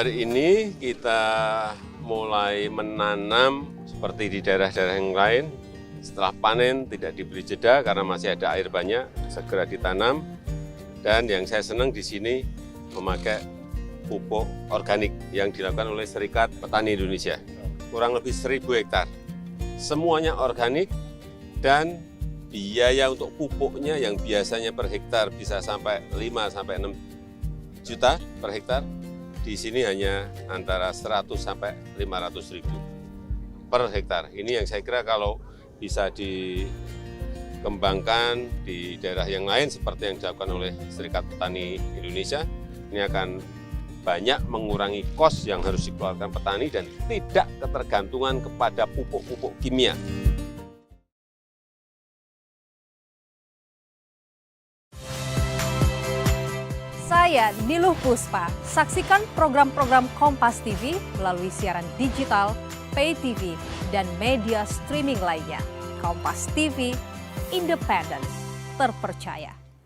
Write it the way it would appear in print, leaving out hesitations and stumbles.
hari ini kita mulai menanam seperti di daerah-daerah yang lain. Setelah panen tidak diberi jeda karena masih ada air banyak, segera ditanam. Dan yang saya senang di sini memakai pupuk organik yang dilakukan oleh Serikat Petani Indonesia. Kurang lebih 1.000 hektar. Semuanya organik dan biaya untuk pupuknya yang biasanya per hektar bisa sampai 5-6 juta per hektar. Di sini hanya antara 100 sampai 500 ribu per hektar. Ini yang saya kira kalau bisa dikembangkan di daerah yang lain seperti yang dilakukan oleh Serikat Petani Indonesia, ini akan banyak mengurangi kos yang harus dikeluarkan petani dan tidak ketergantungan kepada pupuk-pupuk kimia. Saya Niluh Puspa. Saksikan program-program Kompas TV melalui siaran digital, pay TV, dan media streaming lainnya. Kompas TV, independen, terpercaya.